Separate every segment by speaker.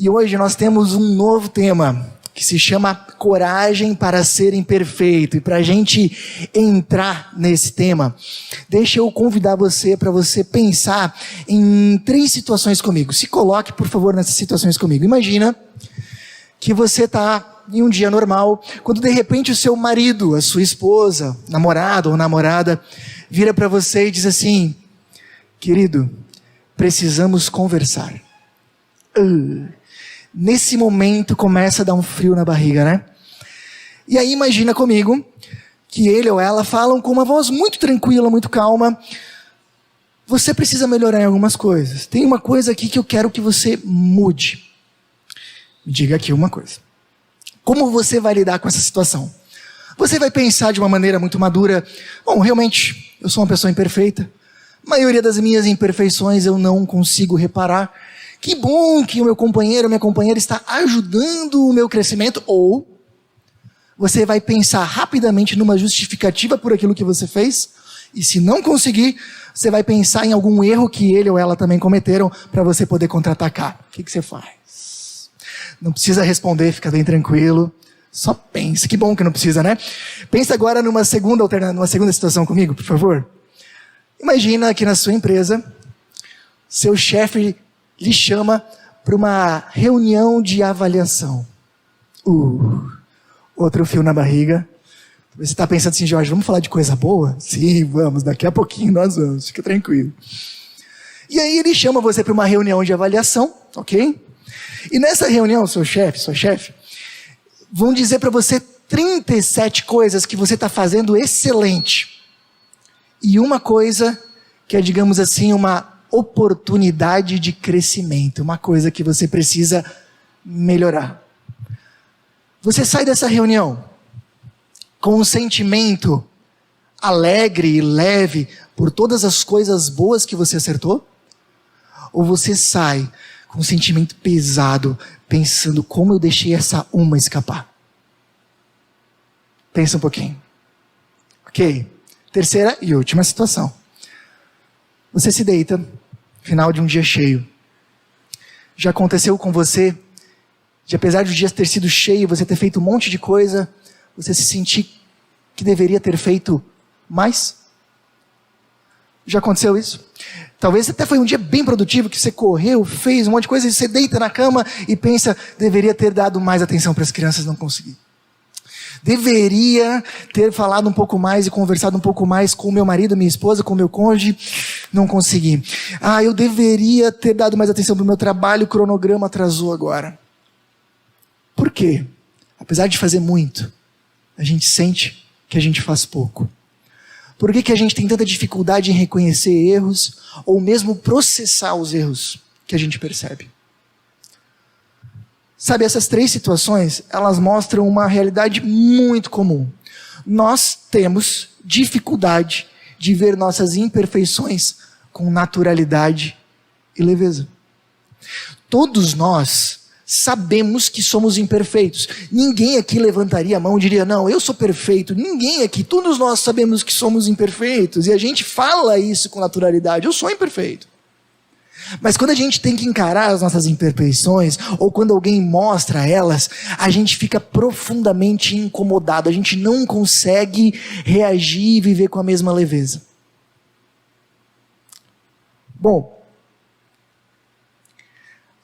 Speaker 1: E hoje nós temos um novo tema que se chama Coragem para ser Imperfeito. E para a gente entrar nesse tema, deixa eu convidar você para você pensar em 3 situações comigo. Se coloque, por favor, nessas situações comigo. Imagina que você está em um dia normal, quando de repente o seu marido, a sua esposa, namorado ou namorada, vira para você e diz assim: querido, precisamos conversar. Nesse momento começa a dar um frio na barriga, né? E aí imagina comigo que ele ou ela falam com uma voz muito tranquila, muito calma: você precisa melhorar em algumas coisas. Tem uma coisa aqui que eu quero que você mude. Me diga aqui uma coisa. Como você vai lidar com essa situação? Você vai pensar de uma maneira muito madura: bom, realmente, eu sou uma pessoa imperfeita. A maioria das minhas imperfeições eu não consigo reparar. Que bom que o meu companheiro, minha companheira está ajudando o meu crescimento. Ou você vai pensar rapidamente numa justificativa por aquilo que você fez. E se não conseguir, você vai pensar em algum erro que ele ou ela também cometeram para você poder contra-atacar. O que você faz? Não precisa responder, fica bem tranquilo. Só pensa. Que bom que não precisa, né? Pensa agora numa segunda situação comigo, por favor. Imagina que na sua empresa, seu chefe lhe chama para uma reunião de avaliação. Outro fio na barriga. Você está pensando assim: Jorge, vamos falar de coisa boa? Sim, vamos, daqui a pouquinho nós vamos, fica tranquilo. E aí ele chama você para uma reunião de avaliação, ok? E nessa reunião, sua chefe, vão dizer para você 37 coisas que você está fazendo excelente. E uma coisa que é, digamos assim, uma oportunidade de crescimento, uma coisa que você precisa melhorar. Você sai dessa reunião com um sentimento alegre e leve por todas as coisas boas que você acertou? Ou você sai com um sentimento pesado, pensando: como eu deixei essa uma escapar? Pensa um pouquinho. Ok, terceira e última situação. Você se deita, final de um dia cheio. Já aconteceu com você de, apesar de o dia ter sido cheio, você ter feito um monte de coisa, você se sentir que deveria ter feito mais? Já aconteceu isso? Talvez até foi um dia bem produtivo, que você correu, fez um monte de coisa, e você deita na cama e pensa: deveria ter dado mais atenção para as crianças, não consegui. Deveria ter falado um pouco mais e conversado um pouco mais com o meu marido, minha esposa, com o meu cônjuge, não consegui. Eu deveria ter dado mais atenção para o meu trabalho, o cronograma atrasou agora. Por quê? Apesar de fazer muito, a gente sente que a gente faz pouco. Por que a gente tem tanta dificuldade em reconhecer erros, ou mesmo processar os erros que a gente percebe? Sabe, essas 3 situações, elas mostram uma realidade muito comum. Nós temos dificuldade de ver nossas imperfeições com naturalidade e leveza. Todos nós sabemos que somos imperfeitos. Ninguém aqui levantaria a mão e diria: não, eu sou perfeito. Ninguém aqui, todos nós sabemos que somos imperfeitos. E a gente fala isso com naturalidade: eu sou imperfeito. Mas quando a gente tem que encarar as nossas imperfeições, ou quando alguém mostra elas, a gente fica profundamente incomodado. A gente não consegue reagir e viver com a mesma leveza. Bom,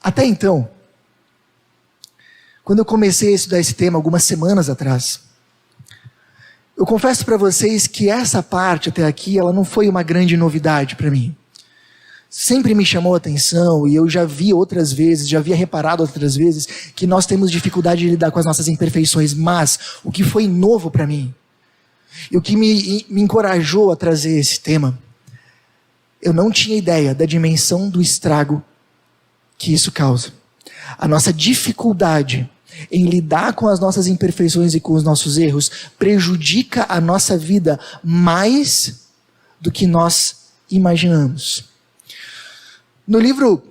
Speaker 1: até então, quando eu comecei a estudar esse tema algumas semanas atrás, eu confesso para vocês que essa parte até aqui, ela não foi uma grande novidade para mim. Sempre me chamou a atenção, e eu já vi outras vezes, já havia reparado outras vezes, que nós temos dificuldade de lidar com as nossas imperfeições. Mas o que foi novo para mim, e o que me encorajou a trazer esse tema, eu não tinha ideia da dimensão do estrago que isso causa. A nossa dificuldade em lidar com as nossas imperfeições e com os nossos erros prejudica a nossa vida mais do que nós imaginamos. No livro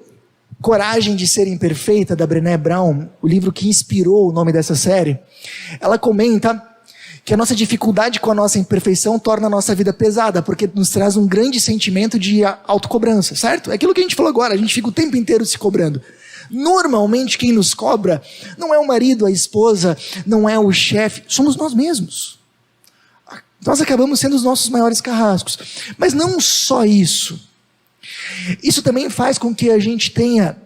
Speaker 1: Coragem de Ser Imperfeita, da Brené Brown, o livro que inspirou o nome dessa série, ela comenta que a nossa dificuldade com a nossa imperfeição torna a nossa vida pesada, porque nos traz um grande sentimento de autocobrança, certo? É aquilo que a gente falou agora, a gente fica o tempo inteiro se cobrando. Normalmente quem nos cobra não é o marido, a esposa, não é o chefe, somos nós mesmos. Nós acabamos sendo os nossos maiores carrascos. Mas não só isso. Isso também faz com que a gente tenha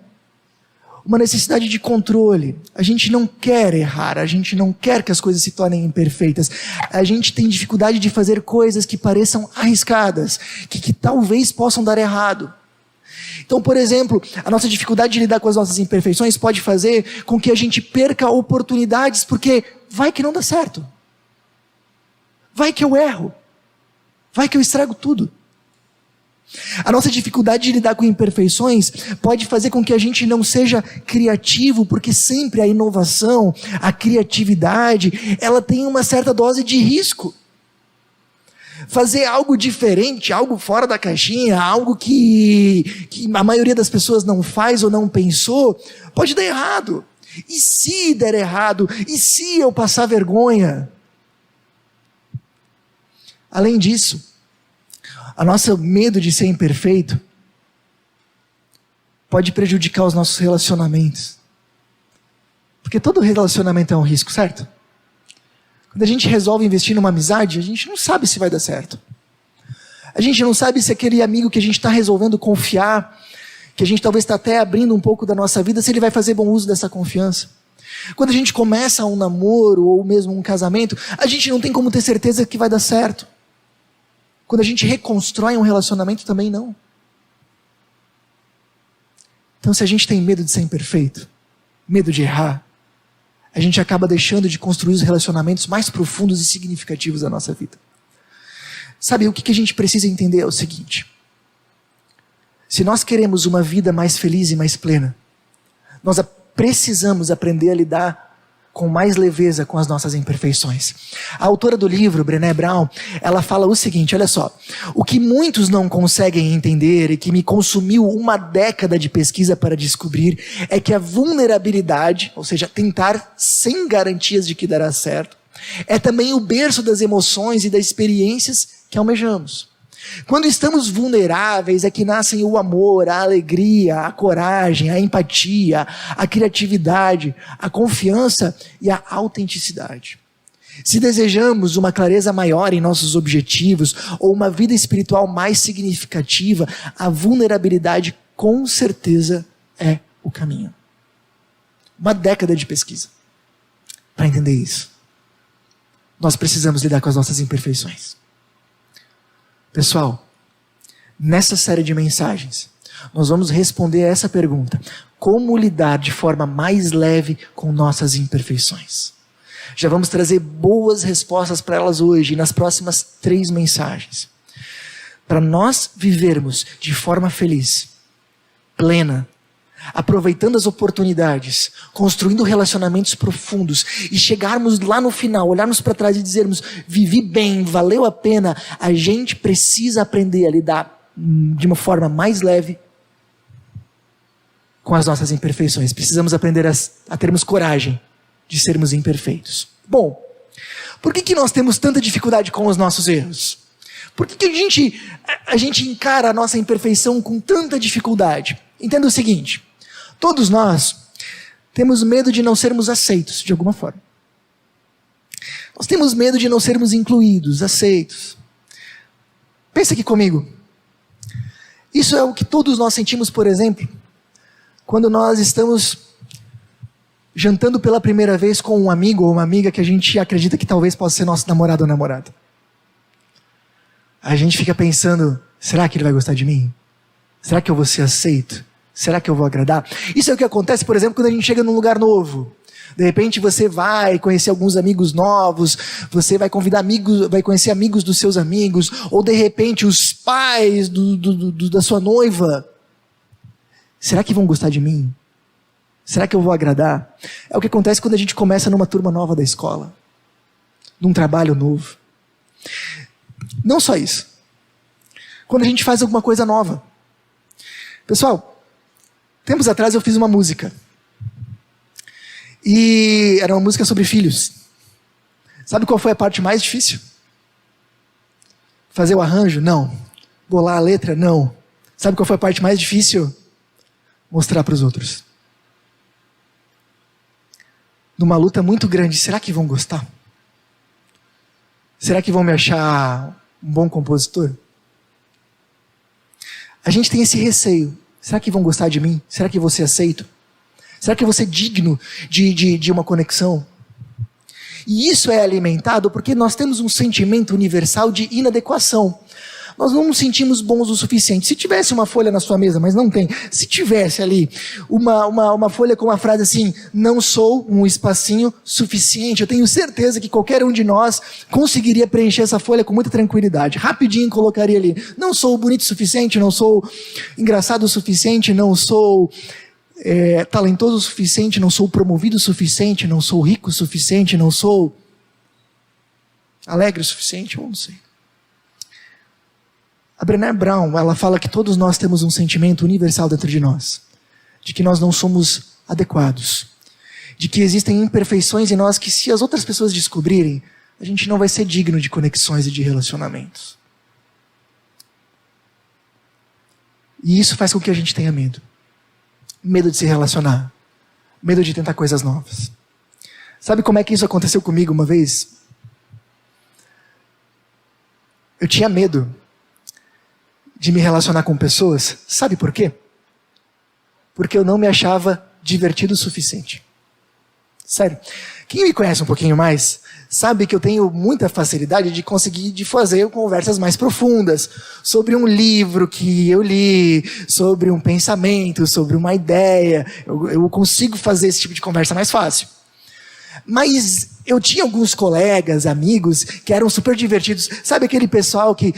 Speaker 1: uma necessidade de controle. A gente não quer errar, a gente não quer que as coisas se tornem imperfeitas. A gente tem dificuldade de fazer coisas que pareçam arriscadas, que talvez possam dar errado. Então, por exemplo, a nossa dificuldade de lidar com as nossas imperfeições pode fazer com que a gente perca oportunidades, porque vai que não dá certo. Vai que eu erro. Vai que eu estrago tudo. A nossa dificuldade de lidar com imperfeições pode fazer com que a gente não seja criativo, porque sempre a inovação, a criatividade, ela tem uma certa dose de risco. Fazer algo diferente, algo fora da caixinha, algo que a maioria das pessoas não faz ou não pensou, pode dar errado. E se der errado? E se eu passar vergonha? Além disso, o nosso medo de ser imperfeito pode prejudicar os nossos relacionamentos. Porque todo relacionamento é um risco, certo? Quando a gente resolve investir numa amizade, a gente não sabe se vai dar certo. A gente não sabe se aquele amigo que a gente está resolvendo confiar, que a gente talvez está até abrindo um pouco da nossa vida, se ele vai fazer bom uso dessa confiança. Quando a gente começa um namoro ou mesmo um casamento, a gente não tem como ter certeza que vai dar certo. Quando a gente reconstrói um relacionamento, também não. Então, se a gente tem medo de ser imperfeito, medo de errar, a gente acaba deixando de construir os relacionamentos mais profundos e significativos da nossa vida. Sabe, o que a gente precisa entender é o seguinte: se nós queremos uma vida mais feliz e mais plena, nós precisamos aprender a lidar com mais leveza com as nossas imperfeições. A autora do livro, Brené Brown, ela fala o seguinte, olha só: o que muitos não conseguem entender e que me consumiu uma década de pesquisa para descobrir é que a vulnerabilidade, ou seja, tentar sem garantias de que dará certo, é também o berço das emoções e das experiências que almejamos. Quando estamos vulneráveis é que nascem o amor, a alegria, a coragem, a empatia, a criatividade, a confiança e a autenticidade. Se desejamos uma clareza maior em nossos objetivos ou uma vida espiritual mais significativa, a vulnerabilidade com certeza é o caminho. Uma década de pesquisa para entender isso. Nós precisamos lidar com as nossas imperfeições. Pessoal, nessa série de mensagens, nós vamos responder a essa pergunta: como lidar de forma mais leve com nossas imperfeições? Já vamos trazer boas respostas para elas hoje e nas próximas 3 mensagens. Para nós vivermos de forma feliz, plena, aproveitando as oportunidades, construindo relacionamentos profundos e chegarmos lá no final, olharmos para trás e dizermos: vivi bem, valeu a pena, a gente precisa aprender a lidar de uma forma mais leve com as nossas imperfeições. Precisamos aprender a termos coragem de sermos imperfeitos. Bom, por que nós temos tanta dificuldade com os nossos erros? Por que a gente encara a nossa imperfeição com tanta dificuldade? Entenda o seguinte: todos nós temos medo de não sermos aceitos de alguma forma. Nós temos medo de não sermos incluídos, aceitos. Pensa aqui comigo. Isso é o que todos nós sentimos, por exemplo, quando nós estamos jantando pela primeira vez com um amigo ou uma amiga que a gente acredita que talvez possa ser nosso namorado ou namorada. A gente fica pensando: será que ele vai gostar de mim? Será que eu vou ser aceito? Será que eu vou agradar? Isso é o que acontece, por exemplo, quando a gente chega num lugar novo. De repente você vai conhecer alguns amigos novos, você vai convidar amigos, vai conhecer amigos dos seus amigos, ou de repente os pais da sua noiva. Será que vão gostar de mim? Será que eu vou agradar? É o que acontece quando a gente começa numa turma nova da escola, num trabalho novo. Não só isso. Quando a gente faz alguma coisa nova. Pessoal, tempos atrás eu fiz uma música. E era uma música sobre filhos. Sabe qual foi a parte mais difícil? Fazer o arranjo? Não. Bolar a letra? Não. Sabe qual foi a parte mais difícil? Mostrar para os outros. numa luta muito grande, será que vão gostar? Será que vão me achar um bom compositor? A gente tem esse receio. Será que vão gostar de mim? Será que vou ser aceito? Será que eu vou ser digno de uma conexão? E isso é alimentado porque nós temos um sentimento universal de inadequação. Nós não nos sentimos bons o suficiente. Se tivesse uma folha na sua mesa, mas não tem. Se tivesse ali uma folha com uma frase assim, não sou um espacinho suficiente, eu tenho certeza que qualquer um de nós conseguiria preencher essa folha com muita tranquilidade. Rapidinho colocaria ali, não sou bonito o suficiente, não sou engraçado o suficiente, não sou talentoso o suficiente, não sou promovido o suficiente, não sou rico o suficiente, não sou alegre o suficiente, eu não sei. A Brené Brown, ela fala que todos nós temos um sentimento universal dentro de nós, de que nós não somos adequados, de que existem imperfeições em nós que, se as outras pessoas descobrirem, a gente não vai ser digno de conexões e de relacionamentos. E isso faz com que a gente tenha medo. Medo de se relacionar, medo de tentar coisas novas. Sabe como é que isso aconteceu comigo uma vez? Eu tinha medo de me relacionar com pessoas. Sabe por quê? Porque eu não me achava divertido o suficiente. Sério. Quem me conhece um pouquinho mais, sabe que eu tenho muita facilidade de fazer conversas mais profundas, sobre um livro que eu li, sobre um pensamento, sobre uma ideia. Eu consigo fazer esse tipo de conversa mais fácil. Mas eu tinha alguns colegas, amigos, que eram super divertidos. Sabe aquele pessoal que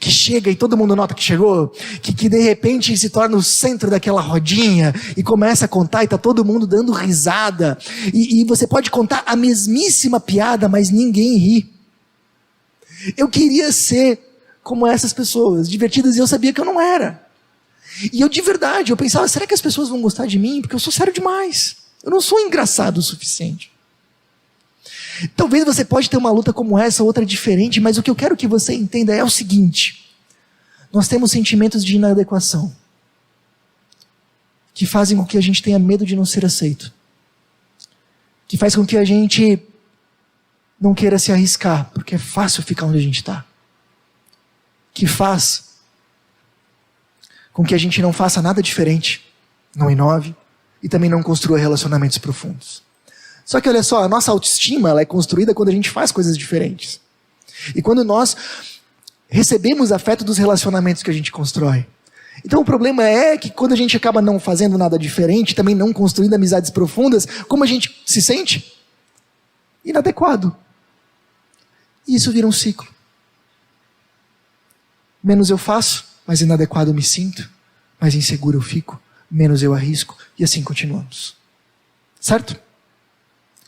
Speaker 1: chega e todo mundo nota que chegou? Que de repente se torna o centro daquela rodinha e começa a contar e está todo mundo dando risada. E você pode contar a mesmíssima piada, mas ninguém ri. Eu queria ser como essas pessoas, divertidas, e eu sabia que eu não era. E eu de verdade, eu pensava, será que as pessoas vão gostar de mim? Porque eu sou sério demais. Eu não sou engraçado o suficiente. Talvez você pode ter uma luta como essa, outra diferente, mas o que eu quero que você entenda é o seguinte: nós temos sentimentos de inadequação que fazem com que a gente tenha medo de não ser aceito, que faz com que a gente não queira se arriscar, porque é fácil ficar onde a gente está, que faz com que a gente não faça nada diferente, não inove e também não construa relacionamentos profundos. Só que olha só, a nossa autoestima ela é construída quando a gente faz coisas diferentes. E quando nós recebemos afeto dos relacionamentos que a gente constrói. Então o problema é que quando a gente acaba não fazendo nada diferente, também não construindo amizades profundas, como a gente se sente? Inadequado. E isso vira um ciclo. Menos eu faço, mais inadequado eu me sinto, mais inseguro eu fico, menos eu arrisco, e assim continuamos. Certo?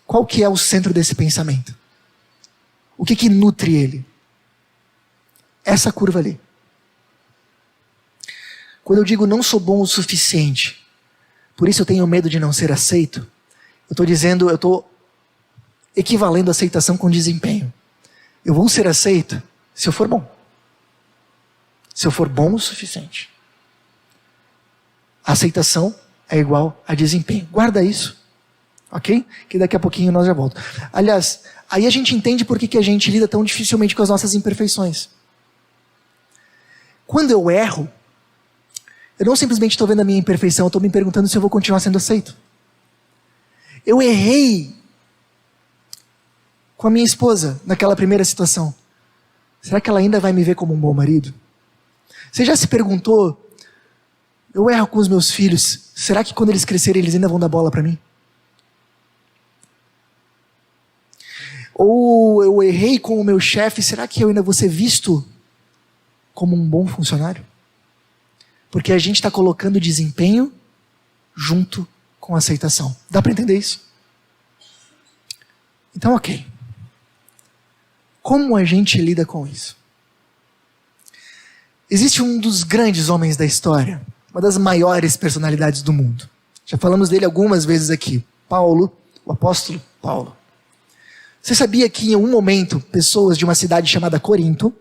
Speaker 1: Qual que é o centro desse pensamento? O que nutre ele? Essa curva ali. Quando eu digo não sou bom o suficiente, por isso eu tenho medo de não ser aceito, eu estou equivalendo aceitação com desempenho. Eu vou ser aceito se eu for bom. Se eu for bom o suficiente. A aceitação é igual a desempenho. Guarda isso. Ok? Que daqui a pouquinho nós já voltamos. Aliás, aí a gente entende por que a gente lida tão dificilmente com as nossas imperfeições. Quando eu erro, eu não simplesmente estou vendo a minha imperfeição, eu estou me perguntando se eu vou continuar sendo aceito. Eu errei com a minha esposa naquela primeira situação. Será que ela ainda vai me ver como um bom marido? Você já se perguntou, eu erro com os meus filhos, será que quando eles crescerem eles ainda vão dar bola para mim? Ou eu errei com o meu chefe, será que eu ainda vou ser visto como um bom funcionário? Porque a gente está colocando desempenho junto com aceitação. Dá para entender isso? Então, ok. Como a gente lida com isso? Existe um dos grandes homens da história, uma das maiores personalidades do mundo. Já falamos dele algumas vezes aqui. Paulo, o apóstolo Paulo. Você sabia que em um momento, pessoas de uma cidade chamada Corinto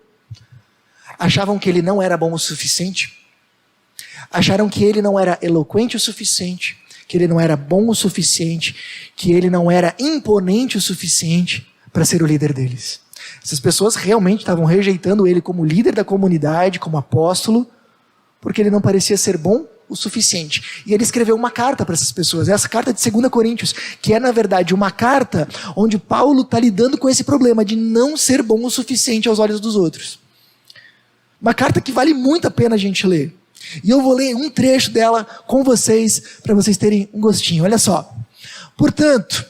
Speaker 1: achavam que ele não era bom o suficiente? Acharam que ele não era eloquente o suficiente, que ele não era bom o suficiente, que ele não era imponente o suficiente para ser o líder deles. Essas pessoas realmente estavam rejeitando ele como líder da comunidade, como apóstolo, porque ele não parecia ser bom o suficiente. E ele escreveu uma carta para essas pessoas, essa carta de 2 Coríntios, que é na verdade uma carta onde Paulo está lidando com esse problema de não ser bom o suficiente aos olhos dos outros. Uma carta que vale muito a pena a gente ler. E eu vou ler um trecho dela com vocês, para vocês terem um gostinho. Olha só. Portanto,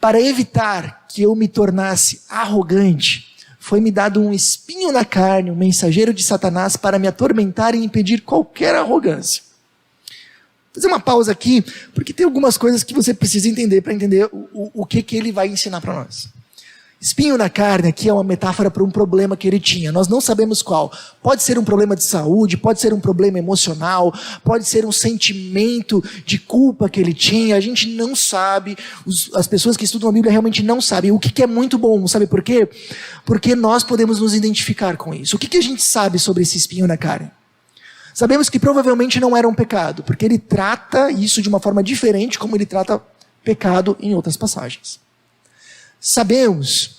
Speaker 1: para evitar que eu me tornasse arrogante, foi-me dado um espinho na carne, um mensageiro de Satanás, para me atormentar e impedir qualquer arrogância. Vou fazer uma pausa aqui, porque tem algumas coisas que você precisa entender para entender o que ele vai ensinar para nós. Espinho na carne aqui é uma metáfora para um problema que ele tinha. Nós não sabemos qual. Pode ser um problema de saúde, pode ser um problema emocional, pode ser um sentimento de culpa que ele tinha. A gente não sabe. As pessoas que estudam a Bíblia realmente não sabem. O que é muito bom, sabe por quê? Porque nós podemos nos identificar com isso. O que a gente sabe sobre esse espinho na carne? Sabemos que provavelmente não era um pecado, porque ele trata isso de uma forma diferente como ele trata pecado em outras passagens. Sabemos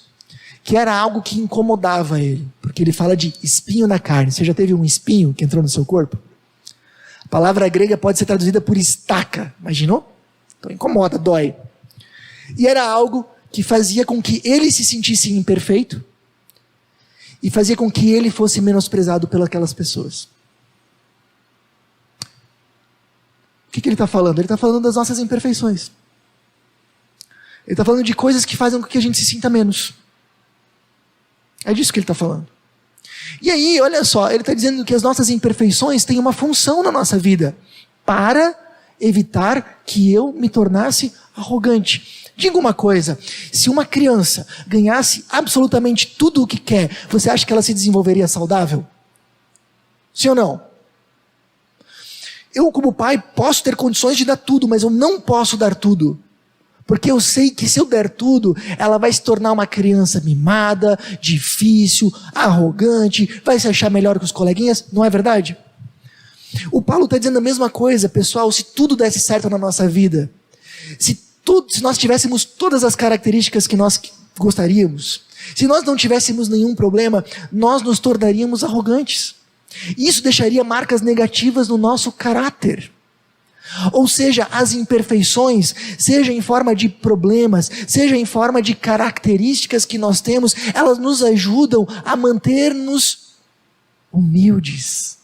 Speaker 1: que era algo que incomodava ele, porque ele fala de espinho na carne. Você já teve um espinho que entrou no seu corpo? A palavra grega pode ser traduzida por estaca, imaginou? Então incomoda, dói. E era algo que fazia com que ele se sentisse imperfeito e fazia com que ele fosse menosprezado pelas pessoas. O que ele está falando? Ele está falando das nossas imperfeições. Ele está falando de coisas que fazem com que a gente se sinta menos. É disso que ele está falando. E aí, olha só, ele está dizendo que as nossas imperfeições têm uma função na nossa vida, para evitar que eu me tornasse arrogante. Diga uma coisa, se uma criança ganhasse absolutamente tudo o que quer, você acha que ela se desenvolveria saudável? Sim ou não? Eu, como pai, posso ter condições de dar tudo, mas eu não posso dar tudo. Porque eu sei que se eu der tudo, ela vai se tornar uma criança mimada, difícil, arrogante, vai se achar melhor que os coleguinhas, não é verdade? O Paulo está dizendo a mesma coisa, pessoal, se tudo desse certo na nossa vida, se nós tivéssemos todas as características que nós gostaríamos, se nós não tivéssemos nenhum problema, nós nos tornaríamos arrogantes. Isso deixaria marcas negativas no nosso caráter. Ou seja, as imperfeições, seja em forma de problemas, seja em forma de características que nós temos, elas nos ajudam a manter-nos humildes.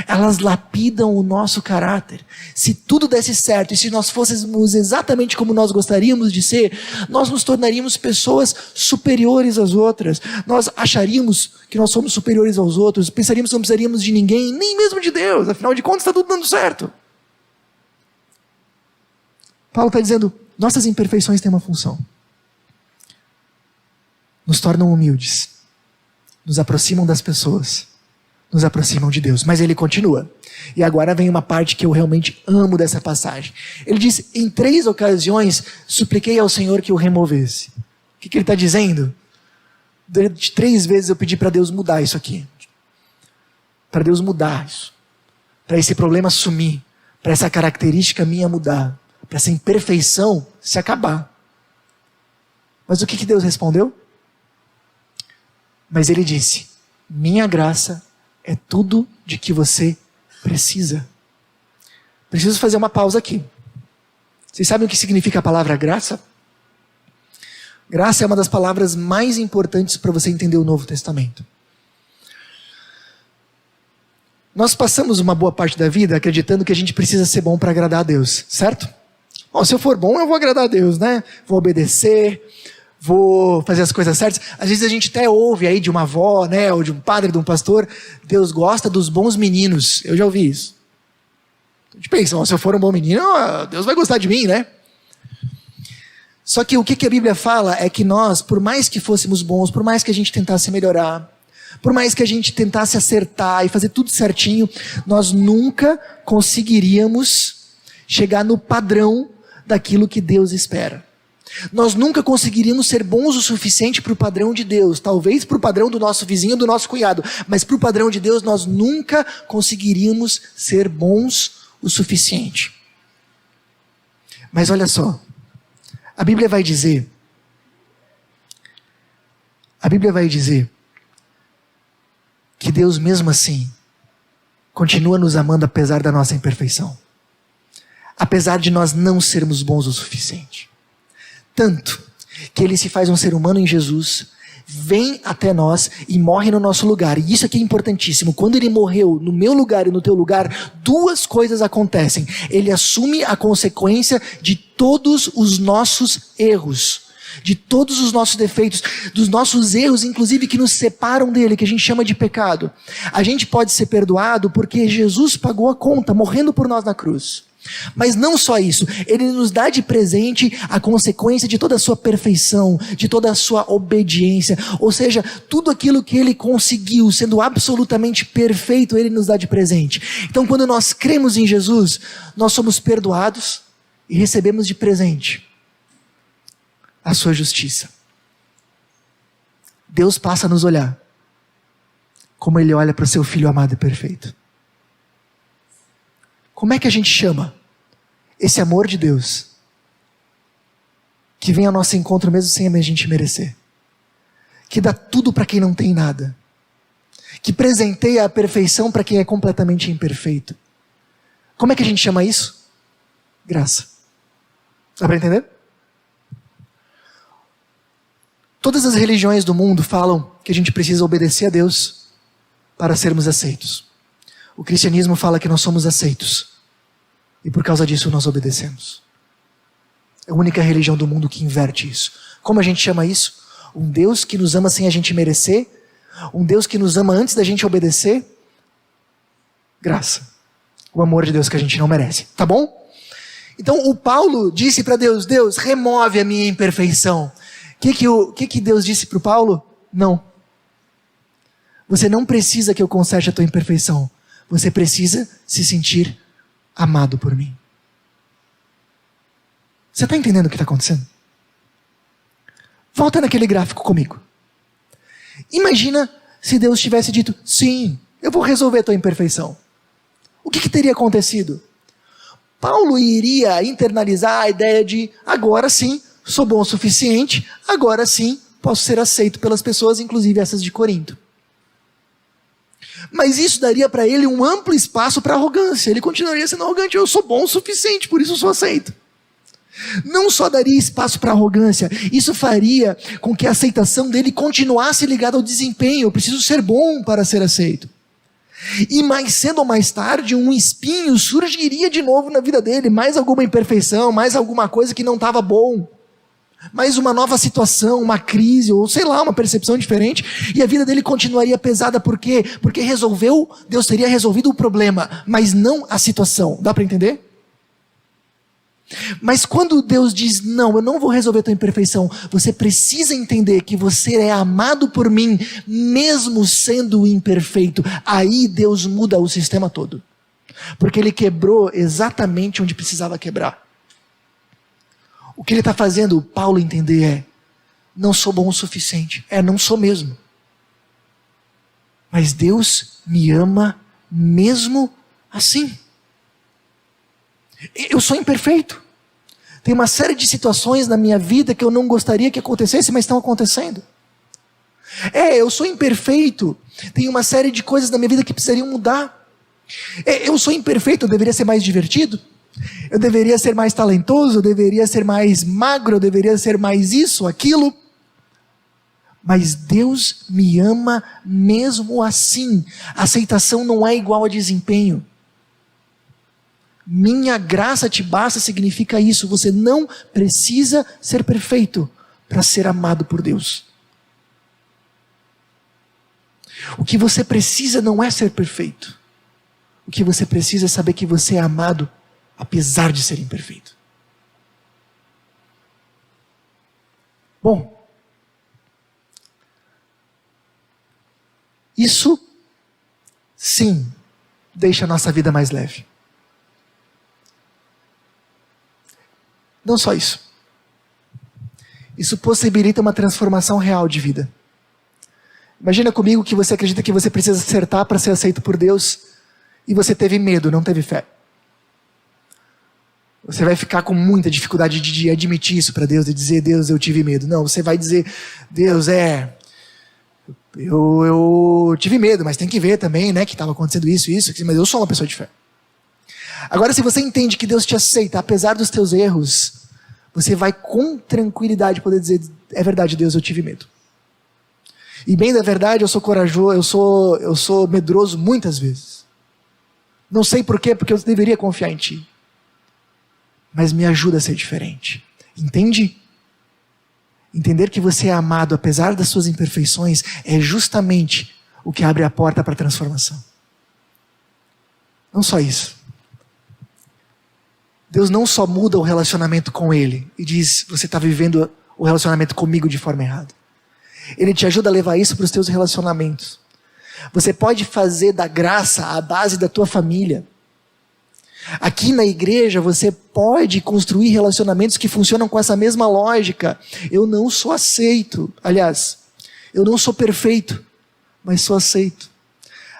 Speaker 1: Elas lapidam o nosso caráter. Se tudo desse certo e se nós fôssemos exatamente como nós gostaríamos de ser, nós nos tornaríamos pessoas superiores às outras. Nós acharíamos que nós somos superiores aos outros, pensaríamos que não precisaríamos de ninguém, nem mesmo de Deus. Afinal de contas, está tudo dando certo. Paulo está dizendo, nossas imperfeições têm uma função. Nos tornam humildes. Nos aproximam das pessoas. Nos aproximam de Deus. Mas ele continua. E agora vem uma parte que eu realmente amo dessa passagem. Ele diz, em 3 ocasiões, supliquei ao Senhor que o removesse. O que ele está dizendo? Durante 3 vezes eu pedi para Deus mudar isso aqui. Para Deus mudar isso. Para esse problema sumir. Para essa característica minha mudar. Para essa imperfeição se acabar. Mas o que Deus respondeu? Mas ele disse, minha graça é tudo de que você precisa. Preciso fazer uma pausa aqui. Vocês sabem o que significa a palavra graça? Graça é uma das palavras mais importantes para você entender o Novo Testamento. Nós passamos uma boa parte da vida acreditando que a gente precisa ser bom para agradar a Deus, certo? Bom, se eu for bom, eu vou agradar a Deus, né? Vou obedecer, vou fazer as coisas certas. Às vezes a gente até ouve aí de uma avó, né? Ou de um padre, de um pastor, Deus gosta dos bons meninos. Eu já ouvi isso. A gente pensa, se eu for um bom menino, Deus vai gostar de mim, né? Só que o que a Bíblia fala é que nós, por mais que fôssemos bons, por mais que a gente tentasse melhorar, por mais que a gente tentasse acertar e fazer tudo certinho, nós nunca conseguiríamos chegar no padrão daquilo que Deus espera. Nós nunca conseguiríamos ser bons o suficiente para o padrão de Deus. Talvez para o padrão do nosso vizinho, do nosso cunhado. Mas para o padrão de Deus, nós nunca conseguiríamos ser bons o suficiente. Mas olha só, a Bíblia vai dizer que Deus mesmo assim continua nos amando apesar da nossa imperfeição. Apesar de nós não sermos bons o suficiente. Tanto que Ele se faz um ser humano em Jesus, vem até nós e morre no nosso lugar. E isso aqui é importantíssimo. Quando Ele morreu no meu lugar e no teu lugar, duas coisas acontecem. Ele assume a consequência de todos os nossos erros, de todos os nossos defeitos, dos nossos erros, inclusive, que nos separam dele, que a gente chama de pecado. A gente pode ser perdoado porque Jesus pagou a conta, morrendo por nós na cruz. Mas não só isso, Ele nos dá de presente a consequência de toda a sua perfeição, de toda a sua obediência, ou seja, tudo aquilo que Ele conseguiu, sendo absolutamente perfeito, Ele nos dá de presente. Então, quando nós cremos em Jesus, nós somos perdoados e recebemos de presente a sua justiça. Deus passa a nos olhar como Ele olha para o seu Filho amado e perfeito. Como é que a gente chama esse amor de Deus que vem ao nosso encontro mesmo sem a gente merecer? Que dá tudo para quem não tem nada. Que presenteia a perfeição para quem é completamente imperfeito. Como é que a gente chama isso? Graça. Dá para entender? Todas as religiões do mundo falam que a gente precisa obedecer a Deus para sermos aceitos. O cristianismo fala que nós somos aceitos. E por causa disso nós obedecemos. É a única religião do mundo que inverte isso. Como a gente chama isso? Um Deus que nos ama sem a gente merecer. Um Deus que nos ama antes da gente obedecer. Graça. O amor de Deus que a gente não merece. Tá bom? Então o Paulo disse para Deus: Deus, remove a minha imperfeição. O que Deus disse para o Paulo? Não. Você não precisa que eu conserte a tua imperfeição. Você precisa se sentir amado por mim. Você está entendendo o que está acontecendo? Volta naquele gráfico comigo. Imagina se Deus tivesse dito: sim, eu vou resolver a tua imperfeição. O que teria acontecido? Paulo iria internalizar a ideia de: agora sim, sou bom o suficiente, agora sim, posso ser aceito pelas pessoas, inclusive essas de Corinto. Mas isso daria para ele um amplo espaço para arrogância. Ele continuaria sendo arrogante. Eu sou bom o suficiente, por isso eu sou aceito. Não só daria espaço para arrogância, isso faria com que a aceitação dele continuasse ligada ao desempenho. Eu preciso ser bom para ser aceito. E mais cedo ou mais tarde, um espinho surgiria de novo na vida dele. Mais alguma imperfeição, mais alguma coisa que não estava bom. Mais uma nova situação, uma crise, ou sei lá, uma percepção diferente, e a vida dele continuaria pesada. Por quê? Porque Deus teria resolvido o problema, mas não a situação. Dá para entender? Mas quando Deus diz: não, eu não vou resolver a tua imperfeição, você precisa entender que você é amado por mim, mesmo sendo imperfeito. Aí Deus muda o sistema todo, porque Ele quebrou exatamente onde precisava quebrar. O que ele está fazendo Paulo entender é: não sou bom o suficiente. Não sou mesmo. Mas Deus me ama mesmo assim. Eu sou imperfeito. Tem uma série de situações na minha vida que eu não gostaria que acontecesse, mas estão acontecendo. Eu sou imperfeito. Tem uma série de coisas na minha vida que precisariam mudar. Eu sou imperfeito, eu deveria ser mais divertido. Eu deveria ser mais talentoso, eu deveria ser mais magro, eu deveria ser mais isso, aquilo. Mas Deus me ama mesmo assim. Aceitação não é igual a desempenho. Minha graça te basta significa isso. Você não precisa ser perfeito para ser amado por Deus. O que você precisa não é ser perfeito. O que você precisa é saber que você é amado apesar de ser imperfeito. Bom, isso sim deixa a nossa vida mais leve. Não só isso. Isso possibilita uma transformação real de vida. Imagina comigo que você acredita que você precisa acertar para ser aceito por Deus e você teve medo, não teve fé. Você vai ficar com muita dificuldade de admitir isso para Deus, de dizer, Deus, eu tive medo. Não, você vai dizer, Deus, eu tive medo, mas tem que ver também, né, que estava acontecendo isso, mas eu sou uma pessoa de fé. Agora, se você entende que Deus te aceita, apesar dos teus erros, você vai com tranquilidade poder dizer, é verdade, Deus, eu tive medo. E bem da verdade, eu sou corajoso, eu sou medroso muitas vezes. Não sei por quê, porque eu deveria confiar em Ti. Mas me ajuda a ser diferente. Entende? Entender que você é amado, apesar das suas imperfeições, é justamente o que abre a porta para a transformação. Não só isso. Deus não só muda o relacionamento com Ele e diz, você está vivendo o relacionamento comigo de forma errada. Ele te ajuda a levar isso para os teus relacionamentos. Você pode fazer da graça a base da tua família. Aqui na igreja você pode construir relacionamentos que funcionam com essa mesma lógica. Eu não sou aceito. Aliás, eu não sou perfeito, mas sou aceito.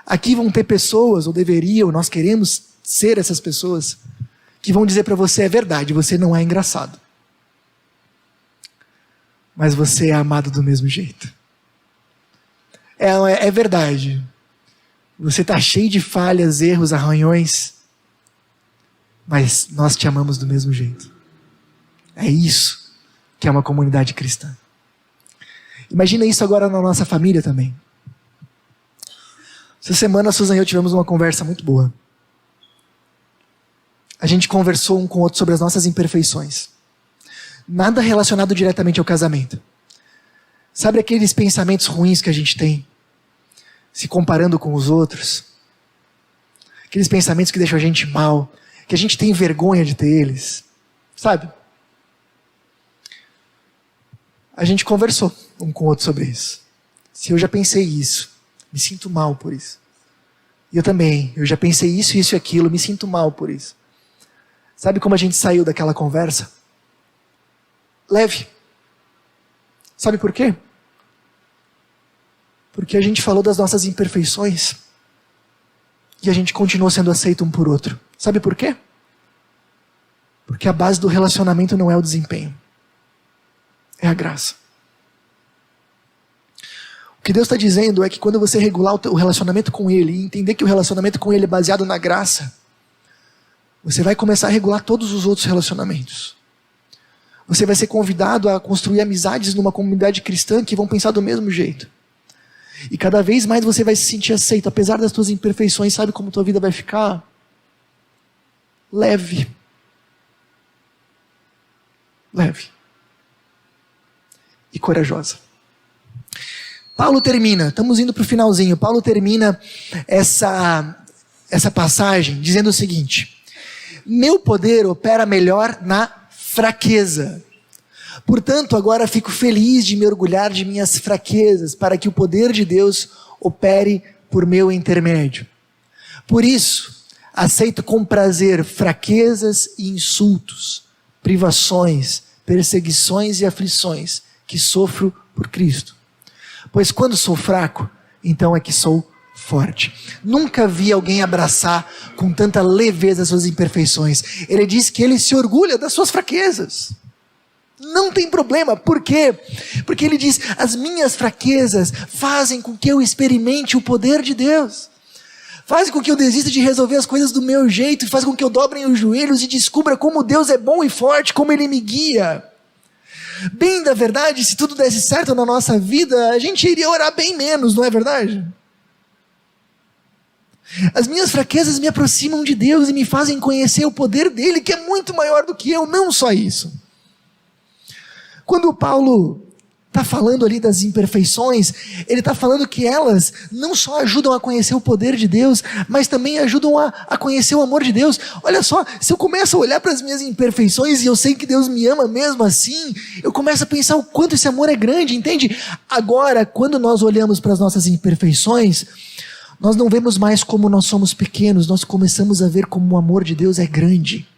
Speaker 1: Aqui vão ter pessoas, ou deveriam, nós queremos ser essas pessoas, que vão dizer para você, é verdade, você não é engraçado. Mas você é amado do mesmo jeito. É verdade. Você está cheio de falhas, erros, arranhões, mas nós te amamos do mesmo jeito. É isso que é uma comunidade cristã. Imagina isso agora na nossa família também. Essa semana a Susan e eu tivemos uma conversa muito boa. A gente conversou um com o outro sobre as nossas imperfeições. Nada relacionado diretamente ao casamento. Sabe aqueles pensamentos ruins que a gente tem? Se comparando com os outros? Aqueles pensamentos que deixam a gente mal, que a gente tem vergonha de ter eles, sabe? A gente conversou um com o outro sobre isso. Se eu já pensei isso, me sinto mal por isso. E eu também, eu já pensei isso e aquilo, me sinto mal por isso. Sabe como a gente saiu daquela conversa? Leve. Sabe por quê? Porque a gente falou das nossas imperfeições e a gente continuou sendo aceito um por outro. Sabe por quê? Porque a base do relacionamento não é o desempenho. É a graça. O que Deus está dizendo é que quando você regular o relacionamento com Ele e entender que o relacionamento com Ele é baseado na graça, você vai começar a regular todos os outros relacionamentos. Você vai ser convidado a construir amizades numa comunidade cristã que vão pensar do mesmo jeito. E cada vez mais você vai se sentir aceito, apesar das tuas imperfeições. Sabe como tua vida vai ficar? Leve. Leve. E corajosa. Paulo termina, estamos indo para o finalzinho. Paulo termina essa passagem dizendo o seguinte: meu poder opera melhor na fraqueza. Portanto, agora fico feliz de me orgulhar de minhas fraquezas, para que o poder de Deus opere por meu intermédio. Por isso, aceito com prazer fraquezas e insultos, privações, perseguições e aflições que sofro por Cristo. Pois quando sou fraco, então é que sou forte. Nunca vi alguém abraçar com tanta leveza as suas imperfeições. Ele diz que ele se orgulha das suas fraquezas. Não tem problema. Por quê? Porque ele diz, as minhas fraquezas fazem com que eu experimente o poder de Deus. Fazem com que eu desista de resolver as coisas do meu jeito. Faz com que eu dobre os joelhos e descubra como Deus é bom e forte, como Ele me guia. Bem da verdade, se tudo desse certo na nossa vida, a gente iria orar bem menos, não é verdade? As minhas fraquezas me aproximam de Deus e me fazem conhecer o poder dEle, que é muito maior do que eu. Não só isso. Quando o Paulo está falando ali das imperfeições, ele está falando que elas não só ajudam a conhecer o poder de Deus, mas também ajudam a conhecer o amor de Deus. Olha só, se eu começo a olhar para as minhas imperfeições e eu sei que Deus me ama mesmo assim, eu começo a pensar o quanto esse amor é grande, entende? Agora, quando nós olhamos para as nossas imperfeições, nós não vemos mais como nós somos pequenos, nós começamos a ver como o amor de Deus é grande.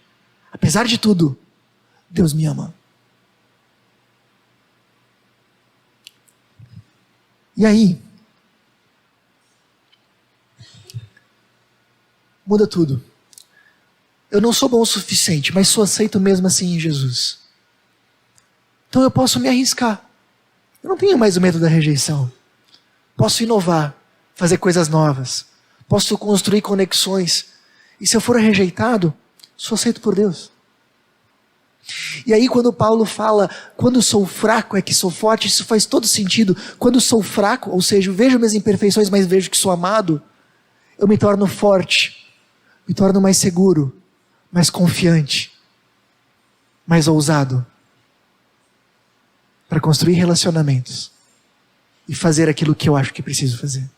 Speaker 1: Apesar de tudo, Deus me ama. E aí, muda tudo. Eu não sou bom o suficiente, mas sou aceito mesmo assim em Jesus. Então eu posso me arriscar. Eu não tenho mais o medo da rejeição. Posso inovar, fazer coisas novas. Posso construir conexões. E se eu for rejeitado, sou aceito por Deus. E aí quando Paulo fala, quando sou fraco é que sou forte, isso faz todo sentido. Quando sou fraco, ou seja, eu vejo minhas imperfeições, mas vejo que sou amado, eu me torno forte, me torno mais seguro, mais confiante, mais ousado, para construir relacionamentos e fazer aquilo que eu acho que preciso fazer.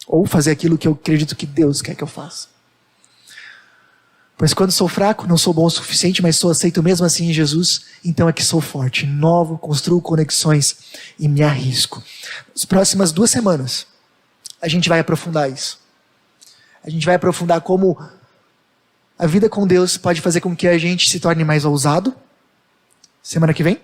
Speaker 1: Ou fazer aquilo que eu acredito que Deus quer que eu faça. Pois quando sou fraco, não sou bom o suficiente, mas sou aceito mesmo assim em Jesus, então é que sou forte, inovo, construo conexões e me arrisco. Nas próximas 2 semanas, a gente vai aprofundar isso. A gente vai aprofundar como a vida com Deus pode fazer com que a gente se torne mais ousado. Semana que vem.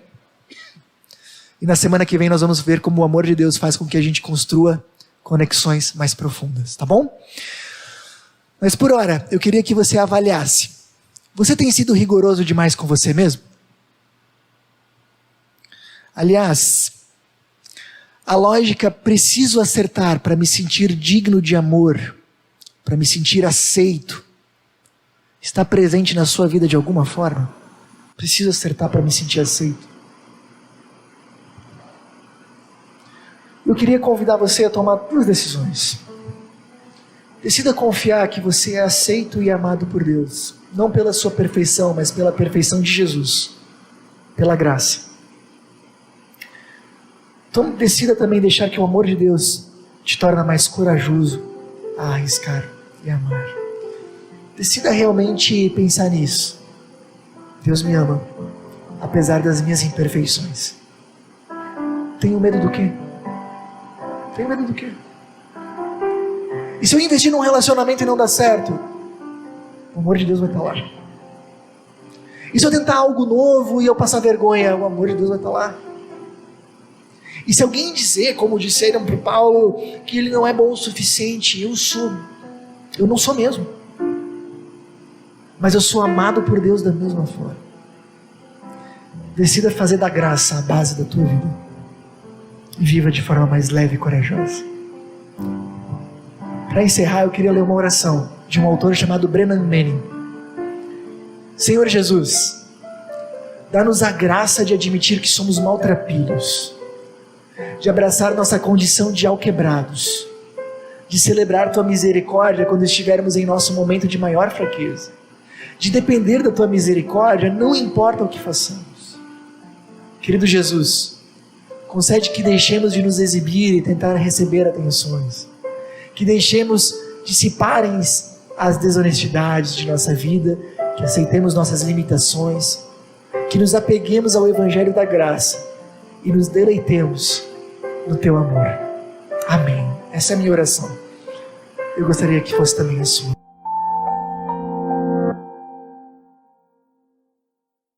Speaker 1: E na semana que vem nós vamos ver como o amor de Deus faz com que a gente construa conexões mais profundas, tá bom? Mas por hora, eu queria que você avaliasse. Você tem sido rigoroso demais com você mesmo? Aliás, a lógica preciso acertar para me sentir digno de amor, para me sentir aceito, está presente na sua vida de alguma forma? Preciso acertar para me sentir aceito. Eu queria convidar você a tomar 2 decisões. Decida confiar que você é aceito e amado por Deus. Não pela sua perfeição, mas pela perfeição de Jesus. Pela graça. Então decida também deixar que o amor de Deus te torne mais corajoso a arriscar e amar. Decida realmente pensar nisso. Deus me ama, apesar das minhas imperfeições. Tenho medo do quê? Tenho medo do quê? E se eu investir num relacionamento e não dar certo, o amor de Deus vai estar lá. E se eu tentar algo novo e eu passar vergonha, o amor de Deus vai estar lá. E se alguém dizer, como disseram para Paulo, que ele não é bom o suficiente, eu não sou mesmo. Mas eu sou amado por Deus da mesma forma. Decida fazer da graça a base da tua vida. E viva de forma mais leve e corajosa. Para encerrar, eu queria ler uma oração de um autor chamado Brennan Manning. Senhor Jesus, dá-nos a graça de admitir que somos maltrapilhos, de abraçar nossa condição de alquebrados, de celebrar tua misericórdia quando estivermos em nosso momento de maior fraqueza, de depender da tua misericórdia, não importa o que façamos. Querido Jesus, concede que deixemos de nos exibir e tentar receber atenções, que deixemos dissiparem as desonestidades de nossa vida, que aceitemos nossas limitações, que nos apeguemos ao Evangelho da graça e nos deleitemos no teu amor. Amém. Essa é a minha oração. Eu gostaria que fosse também a sua.